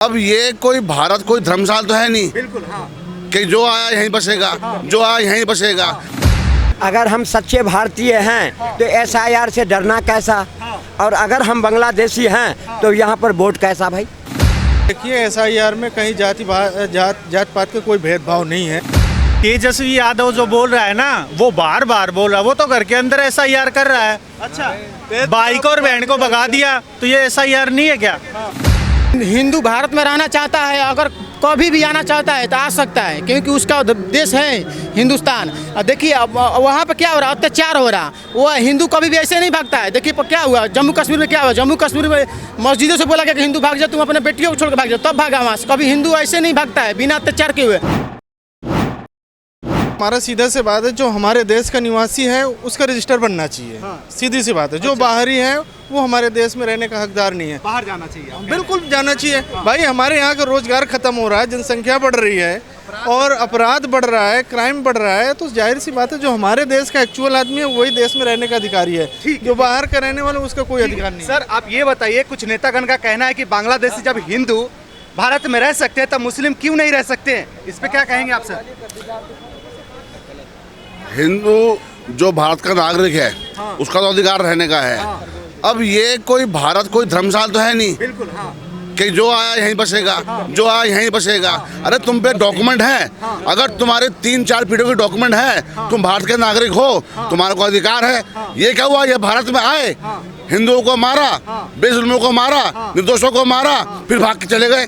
अब ये कोई भारत कोई धर्मशाला तो है नहीं। बिल्कुल हाँ। कि जो आया यहीं बसेगा, जो आया यहीं बसेगा। अगर हम सच्चे भारतीय हैं तो SIR से डरना कैसा, और अगर हम बांग्लादेशी हैं तो यहाँ पर वोट कैसा भाई। देखिए SIR में कहीं जात पात का कोई भेदभाव नहीं है। तेजस्वी यादव जो बोल रहा है ना, वो बार बार बोल रहा है, वो तो घर के अंदर SIR कर रहा है। अच्छा, बाइक और बहन को भगा दिया तो ये SIR नहीं है क्या? हिंदू भारत में रहना चाहता है, अगर कभी भी आना चाहता है तो आ सकता है, क्योंकि उसका देश है हिंदुस्तान। देखिए अब वहाँ पे क्या हो रहा है, अत्याचार हो रहा। वो हिंदू कभी भी ऐसे नहीं भागता है। देखिए क्या हुआ जम्मू कश्मीर में, क्या हुआ जम्मू कश्मीर में मस्जिदों से बोला गया कि हिंदू भाग जाओ, तुम अपने बेटियों को छोड़ के भाग जाओ, तब भागा वहाँ से। कभी हिंदू ऐसे नहीं भागता है बिना अत्याचार के हुए। हमारा सीधा सी बात है, जो हमारे देश का निवासी है उसका रजिस्टर बनना चाहिए। सीधी सी बात है। जो बाहरी है वो हमारे देश में रहने का हकदार नहीं है। बाहर जाना चाहिए। बिल्कुल जाना चाहिए भाई। हमारे यहाँ का रोजगार खत्म हो रहा है, जनसंख्या बढ़ रही है और अपराध बढ़ रहा है, क्राइम बढ़ रहा है। तो जाहिर सी बात है, जो हमारे देश का एक्चुअल आदमी है वही देश में रहने का अधिकारी है। जो बाहर का रहने वाला उसका कोई अधिकार नहीं। सर आप ये बताइए, कुछ नेतागण का कहना है कि बांग्लादेशी जब हिंदू भारत में रह सकते हैं तब मुस्लिम क्यों नहीं रह सकते हैं, इस पे क्या कहेंगे आप सर? हिंदू जो भारत का नागरिक है उसका तो अधिकार रहने का है। अब ये कोई भारत कोई धर्मशाला तो है नहीं। बिल्कुल हाँ। कि जो आया यहीं बसेगा, जो आया यहीं बसेगा। अरे तुम पे डॉक्यूमेंट है, अगर तुम्हारे 3-4 पीढ़ियों के डॉक्यूमेंट है, तुम भारत के नागरिक हो, तुम्हारा को अधिकार है। ये क्या हुआ, ये भारत में आए, हिंदुओं को मारा, बेजुल्मों को मारा, निर्दोषों को मारा, फिर भाग के चले गए,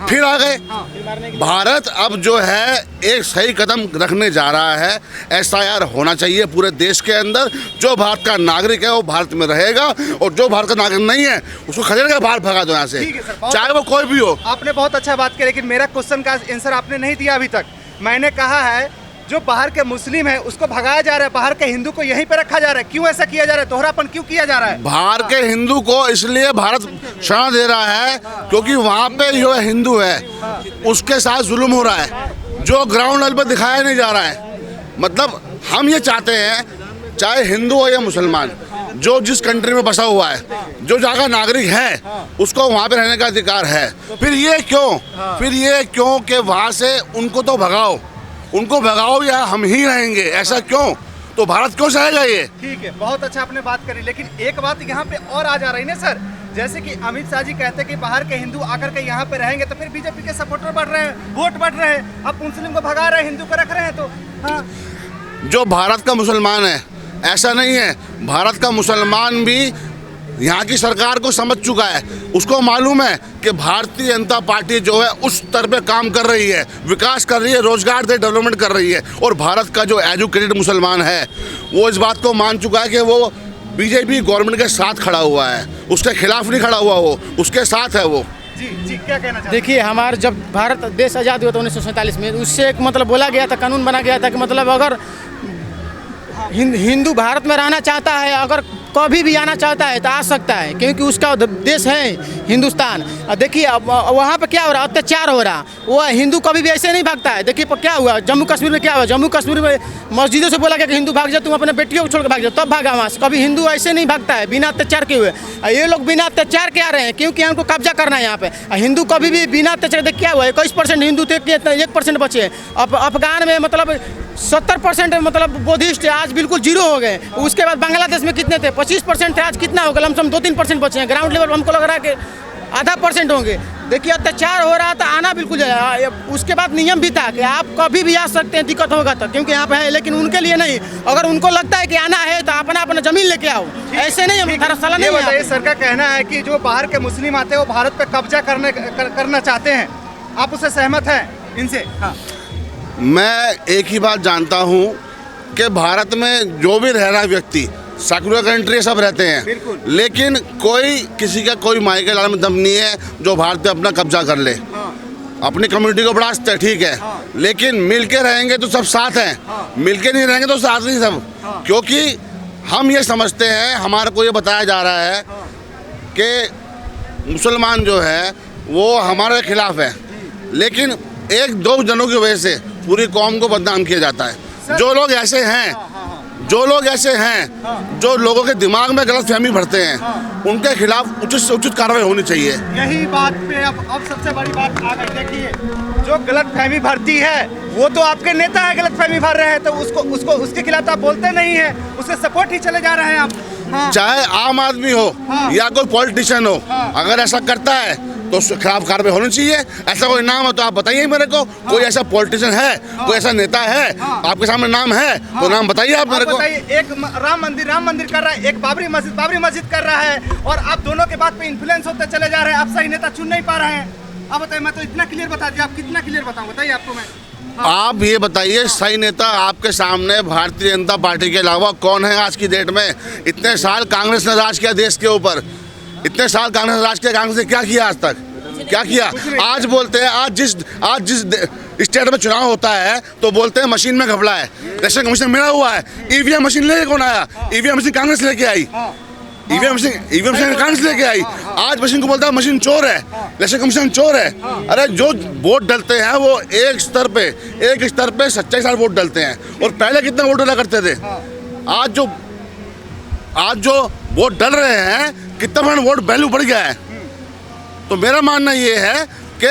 फिर आ गए। भारत अब जो है एक सही कदम रखने जा रहा है। SIR होना चाहिए पूरे देश के अंदर। जो भारत का नागरिक है वो भारत में रहेगा, और जो भारत का नागरिक नहीं है उसको खदेड़ के बाहर भगा दो यहाँ से, चाहे वो कोई भी हो। आपने बहुत अच्छा बात की, लेकिन मेरा क्वेश्चन का आंसर आपने नहीं दिया अभी तक। मैंने कहा है जो बाहर के मुस्लिम है उसको भगाया जा रहा है, बाहर के हिंदू को यहीं पे रखा जा रहा है। क्यों ऐसा किया जा रहा है, दोहरापन क्यों किया जा रहा है? बाहर के हिंदू को इसलिए भारत शरण दे रहा है क्योंकि वहाँ पे जो हिंदू है उसके साथ जुल्म हो रहा है, जो ग्राउंड लेवल पर दिखाया नहीं जा रहा है। मतलब हम ये चाहते हैं, चाहे हिंदू हो या मुसलमान, जो जिस कंट्री में बसा हुआ है, जो जगह का नागरिक है, उसको वहाँ पे रहने का अधिकार है। फिर ये क्यों कि वहाँ से उनको तो भगाओ, उनको भगाओ या हम ही रहेंगे, ऐसा क्यों? तो भारत क्यों चाहेगा ये? ठीक है, बहुत अच्छा आपने बात करी, लेकिन एक बात यहाँ पे और आ जा रही है सर। जैसे कि अमित शाह जी कहते हैं कि बाहर के हिंदू आकर के यहाँ पे रहेंगे तो फिर बीजेपी के सपोर्टर बढ़ रहे हैं, वोट बढ़ रहे हैं। अब मुस्लिम को भगा रहे हैं, हिंदू को रख रहे हैं। तो हाँ, जो भारत का मुसलमान है, ऐसा नहीं है, भारत का मुसलमान भी यहाँ की सरकार को समझ चुका है। उसको मालूम है कि भारतीय जनता पार्टी जो है उस स्तर पे काम कर रही है, विकास कर रही है, रोजगार से डेवलपमेंट कर रही है। और भारत का जो एजुकेटेड मुसलमान है वो इस बात को मान चुका है कि वो बीजेपी गवर्नमेंट के साथ खड़ा हुआ है, उसके खिलाफ नहीं खड़ा हुआ, वो उसके साथ है वो। जी क्या कहना चाहते? देखिए हमारा जब भारत देश आज़ाद हुआ था 1947 में, उससे एक मतलब बोला गया था, कानून बना गया था कि मतलब अगर हिंदू भारत में रहना चाहता है, अगर कभी भी आना चाहता है तो आ सकता है, क्योंकि उसका देश है हिंदुस्तान। देखिए अब वहाँ पे क्या हो रहा है, अत्याचार हो रहा। वो हिंदू कभी भी ऐसे नहीं भागता है। देखिए क्या हुआ जम्मू कश्मीर में, क्या हुआ जम्मू कश्मीर में मस्जिदों से बोला गया कि हिंदू भाग जाओ, तुम अपने बेटियों को छोड़ के भाग जाओ, तब भागा वहाँ से। कभी हिंदू ऐसे नहीं भागता है बिना अत्याचार के हुए। ये लोग बिना अत्याचार के आ रहे हैं क्योंकि हमको कब्जा करना है यहाँ पे। हिंदू कभी भी बिना अत्याचार, क्या हुआ 21% हिंदू थे, 1% बचे। अब अफगान में मतलब 70% मतलब बुद्धिस्ट, आज बिल्कुल 0 हो गए। उसके बाद बांग्लादेश में कितने थे, 25% थे, आज कितना हो गया, लमसम 2-3% बचे हैं। ग्राउंड लेवल हमको लग रहा है कि आधा % होंगे। देखिए अत्याचार हो रहा था, आना बिल्कुल। उसके बाद नियम भी था कि आप कभी भी आ सकते हैं, दिक्कत होगा तो, क्योंकि यहाँ पे है। लेकिन उनके लिए नहीं, अगर उनको लगता है कि आना है तो अपना ज़मीन लेके आओ, ऐसे नहीं। हम धर्मशाला नहीं है। सर का कहना है कि जो बाहर के मुस्लिम आते हैं वो भारत पे कब्जा करना चाहते हैं, आप उससे सहमत हैं इनसे? हाँ। मैं एक ही बात जानता हूँ कि भारत में जो भी रह रहा व्यक्ति, सेकुलर कंट्री सब रहते हैं, लेकिन कोई किसी का कोई माई के लाल में दम नहीं है जो भारत पे अपना कब्जा कर ले। अपनी कम्युनिटी को बढ़ा सकते हैं, ठीक है, लेकिन मिल के रहेंगे तो सब साथ हैं, मिल के नहीं रहेंगे तो साथ नहीं सब। क्योंकि हम ये समझते हैं, हमारे को ये बताया जा रहा है कि मुसलमान जो है वो हमारे खिलाफ है, लेकिन 1-2 जनों की वजह से पूरी कौम को बदनाम किया जाता है। जो लोग ऐसे हैं जो लोग ऐसे हैं जो लोगों के दिमाग में गलत फहमी भरते हैं उनके खिलाफ उचित से उचित कार्रवाई होनी चाहिए। यही बात पे अब सबसे बड़ी बात आ गई। देखिए, जो गलत फहमी भरती है वो तो आपके नेता है, गलत फहमी भर रहे हैं तो उसको उसके खिलाफ आप बोलते नहीं है, उसके सपोर्ट ही चले जा रहे हैं आप। चाहे आम आदमी हो या कोई पॉलिटिशियन हो, अगर ऐसा करता है तो उसके खिलाफ कार्रवाई होनी चाहिए। ऐसा कोई नाम है तो आप बताइए मेरे को, कोई ऐसा पॉलिटिशियन है, कोई ऐसा नेता है आपके सामने नाम है तो नाम बताइए आप मेरे को। एक राम मंदिर कर रहा है, एक बाबरी मस्जिद कर रहा है, और आप दोनों के बात पे इन्फ्लुएंस होते चले जा रहे हैं। आप सही नेता चुन नहीं पा रहे हैं। आप बताइए, मैं तो इतना क्लियर बता दिया, आप कितना क्लियर बताऊं बताइए आपको मैं। आप ये बताइए, सही नेता आपके सामने भारतीय जनता पार्टी के अलावा कौन है आज की डेट में? इतने साल कांग्रेस ने राज किया देश के ऊपर, इतने साल कांग्रेस ने राज किया, कांग्रेस ने क्या किया आज तक? क्या किया? आज बोलते हैं, आज जिस स्टेट में चुनाव होता है तो बोलते हैं मशीन में घपला है, इलेक्शन कमीशन मिला हुआ है। ईवीएम मशीन लेके कौन आया? ईवीएम मशीन कांग्रेस लेके आई, ईवीएम मशीन कांग्रेस लेके आई। आज मशीन को बोलता है मशीन चोर है, इलेक्शन कमीशन चोर है। अरे जो वोट डलते हैं वो एक स्तर पे सच्चाई के साथ वोट डलते हैं, और पहले कितने वोट डला करते थे। आज जो वोट डल रहे हैं, कितना बड़ा वोट वैल्यू बढ़ गया है। तो मेरा मानना ये है कि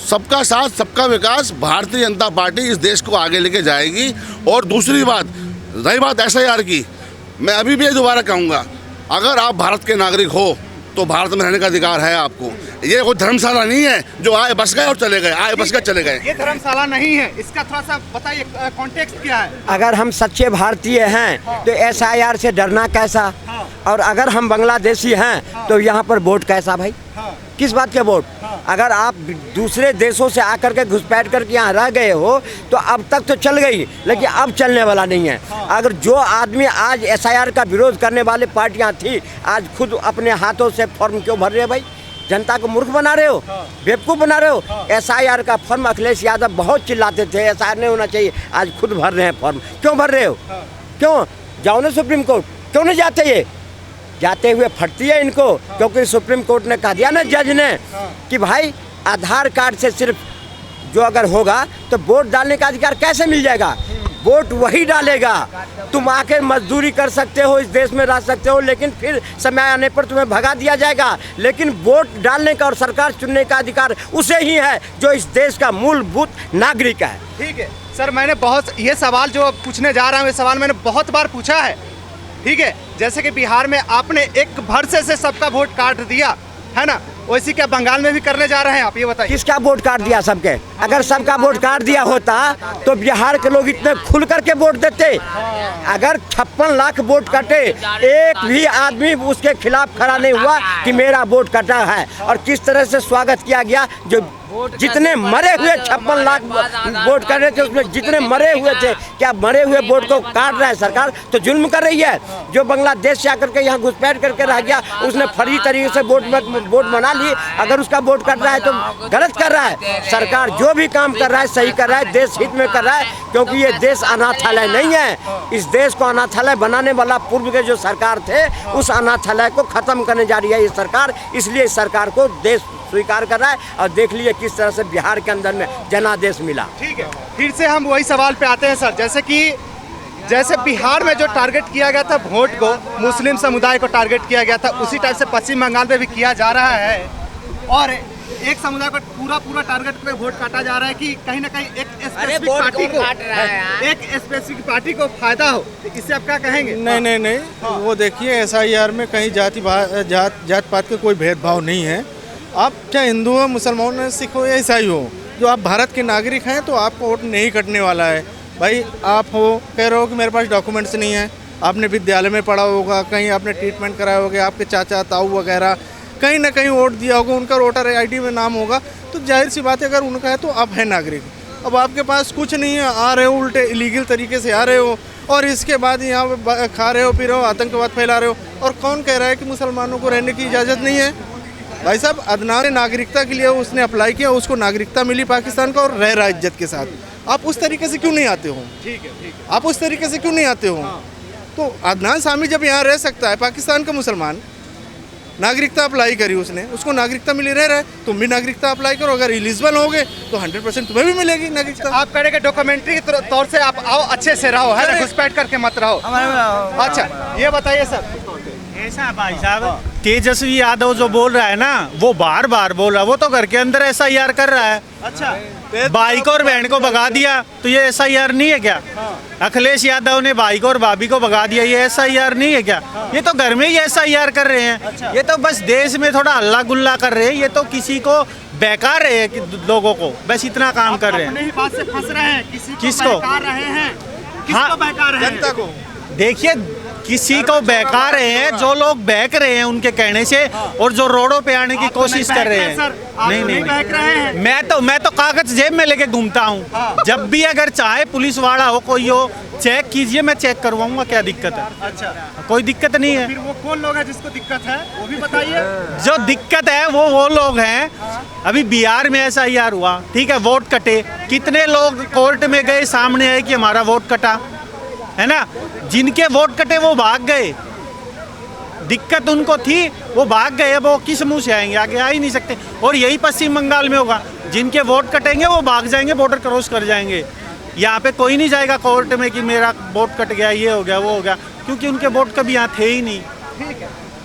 सबका साथ सबका विकास, भारतीय जनता पार्टी इस देश को आगे लेके जाएगी। और दूसरी बात, रही बात SIR की, मैं अभी भी दोबारा कहूँगा, अगर आप भारत के नागरिक हो तो भारत में रहने का अधिकार है आपको। ये कोई धर्मशाला नहीं है जो आए बस गए और चले गए, आए बस गए चले गए। ये धर्मशाला नहीं है, इसका थोड़ा सा बताइए कॉन्टेक्स्ट क्या है। अगर हम सच्चे भारतीय हैं तो SIR से डरना कैसा, और अगर हम बांग्लादेशी हैं तो यहाँ पर वोट कैसा भाई? किस बात के वोट? अगर आप दूसरे देशों से आकर के घुसपैठ करके यहाँ रह गए हो तो अब तक तो चल गई, लेकिन अब चलने वाला नहीं है। अगर जो आदमी आज SIR का विरोध करने वाले पार्टियाँ थी, आज खुद अपने हाथों से फॉर्म क्यों भर रहे हो भाई? जनता को मूर्ख बना रहे हो, बेवकूफ़ बना रहे हो। SIR का फॉर्म अखिलेश यादव बहुत चिल्लाते थे SIR नहीं होना चाहिए, आज खुद भर रहे हैं फॉर्म। क्यों भर रहे हो? क्यों जाओ ना सुप्रीम कोर्ट, क्यों नहीं जाते? ये जाते हुए फटती है इनको, क्योंकि सुप्रीम कोर्ट ने कह दिया ना, जज ने, कि भाई आधार कार्ड से सिर्फ जो अगर होगा तो वोट डालने का अधिकार कैसे मिल जाएगा? वोट वही डालेगा। तुम आके मजदूरी कर सकते हो, इस देश में रह सकते हो, लेकिन फिर समय आने पर तुम्हें भगा दिया जाएगा। लेकिन वोट डालने का और सरकार चुनने का अधिकार उसे ही है जो इस देश का मूलभूत नागरिक है। ठीक है सर, मैंने ये सवाल जो पूछने जा रहा हूँ, ये सवाल मैंने बहुत बार पूछा है। ठीक है, जैसे कि बिहार में आपने एक भरसे से सबका वोट काट दिया है ना, वैसे क्या बंगाल में भी करने जा रहे हैं आप? ये बताइए, किसका वोट काट दिया? सबके। अगर सबका वोट काट दिया होता तो बिहार के लोग इतने खुल करके वोट देते। अगर 56 लाख वोट कटे, एक भी आदमी उसके खिलाफ खड़ा नहीं हुआ कि मेरा वोट कटा है। और किस तरह से स्वागत किया गया, जो जितने मरे हुए 56 लाख वोट कर रहे थे, उसमें जितने मरे हुए थे, क्या मरे हुए वोट को काट रहा है सरकार? तो जुल्म कर रही है। जो बांग्लादेश से आकर के यहाँ घुसपैठ करके रह गया, उसने फर्जी तरीके से वोट बना लिए, अगर उसका वोट कट रहा है तो गलत कर रहा है। सरकार जो भी काम कर रहा है सही कर रहा है, देश हित में कर रहा है, क्योंकि ये देश अनाथालय नहीं है। इस देश को अनाथालय बनाने वाला पूर्व के जो सरकार थे, उस अनाथालय को खत्म करने जा रही है ये सरकार। इसलिए इस सरकार को देश स्वीकार कर रहा है। और देख लिए किस तरह से बिहार के अंदर में जनादेश मिला। ठीक है, फिर से हम वही सवाल पे आते हैं सर, जैसे बिहार में जो टारगेट किया गया था वोट को, मुस्लिम समुदाय को टारगेट किया गया था, उसी टाइप से पश्चिम बंगाल में भी किया जा रहा है। और एक समुदाय को पूरा टारगेट पे वोट काटा जा रहा है कि कहीं ना कहीं एक स्पेसिफिक पार्टी को फायदा हो। इससे आप क्या कहेंगे? नहीं, वो देखिए, SIR में कहीं जात पात के कोई भेदभाव नहीं है। आप चाहे हिंदू हो, मुसलमान हो, सिख हो या ईसाई हो, जो आप भारत के नागरिक हैं तो आपको वोट नहीं कटने वाला है। भाई आप कह रहे हो कि मेरे पास डॉक्यूमेंट्स नहीं है, आपने विद्यालय में पढ़ा होगा, कहीं आपने ट्रीटमेंट कराया होगा, आपके चाचा ताऊ वगैरह कहीं ना कहीं वोट दिया होगा, उनका वोटर ID में नाम होगा, तो जाहिर सी बात है अगर उनका है तो आप हैं नागरिक। अब आपके पास कुछ नहीं है, आ रहे हो उल्टे इलीगल तरीके से आ रहे हो, और इसके बाद यहाँ पे खा रहे हो, पी रहे हो, आतंकवाद फैला रहे हो। और कौन कह रहा है कि मुसलमानों को रहने की इजाज़त नहीं है? भाई साहब, अदनान ने नागरिकता के लिए उसने अप्लाई किया, उसको नागरिकता मिली पाकिस्तान का, और रह रहा इज्जत के साथ। आप उस तरीके से क्यों नहीं आते हो? ठीक है, आप उस तरीके से क्यों नहीं आते हो? तो अदनान सामी जब यहाँ रह सकता है, पाकिस्तान का मुसलमान, नागरिकता अप्लाई करी उसने, उसको नागरिकता मिली रह रहा है, तुम भी नागरिकता अप्लाई करो, अगर एलिजिबल होगे तो 100% तुम्हें भी मिलेगी नागरिकता। आप कह रहे कि डॉक्यूमेंट्री के तौर से आप आओ, अच्छे से रहो, है ना, घुसपैठ करके मत रहो। अच्छा ये बताइए सर, ऐसा है भाई साहब, तेजस्वी यादव जो बोल रहा है ना, वो बार बार बोल रहा है, वो तो घर के अंदर SIR कर रहा है। अच्छा बाइक और बहन को भगा दिया तो ये SIR नहीं है क्या? अखिलेश यादव ने बाइक और भाभी को भगा दिया, ये SIR नहीं है क्या? ये तो घर में ही SIR कर रहे हैं। ये तो बस देश में थोड़ा हल्ला गुल्ला कर रहे हैं, ये तो किसी को बहका रहे हैं, लोगों को बस इतना काम कर रहे अपने हैं। ही बात से फंस रहे हैं, किसको? बहका रहे हैं, हाँ, किसको बहका रहे हैं? जनता को। देखिए, किसी को बहका रहे हैं, जो लोग बहक रहे हैं उनके कहने से, और जो रोडों पे आने की आप तो कोशिश नहीं कर रहे बहक हैं। रहे हैं, सर। आप तो नहीं बहक रहे हैं। मैं तो कागज जेब में लेके घूमता हूँ। जब भी अगर चाहे पुलिस वाला हो, कोई हो, चेक कीजिए, मैं चेक करवाऊंगा, क्या दिक्कत है? अच्छा, कोई दिक्कत नहीं है। फिर वो कौन लोग हैं जिसको दिक्कत है, वो भी बताइए। जो दिक्कत है वो लोग हैं। अभी बिहार में SIR हुआ, ठीक है, वोट कटे, कितने लोग कोर्ट में गए, सामने आए कि हमारा वोट कटा, है ना? जिनके वोट कटे वो भाग गए, दिक्कत उनको थी, वो भाग गए, अब वो किस मुंह से आएंगे? आगे आ ही नहीं सकते। और यही पश्चिम बंगाल में होगा, जिनके वोट कटेंगे वो भाग जाएंगे, बॉर्डर क्रॉस कर जाएंगे। यहाँ पे कोई नहीं जाएगा कोर्ट में कि मेरा वोट कट गया, ये हो गया, वो हो गया, क्योंकि उनके वोट कभी यहाँ थे ही नहीं।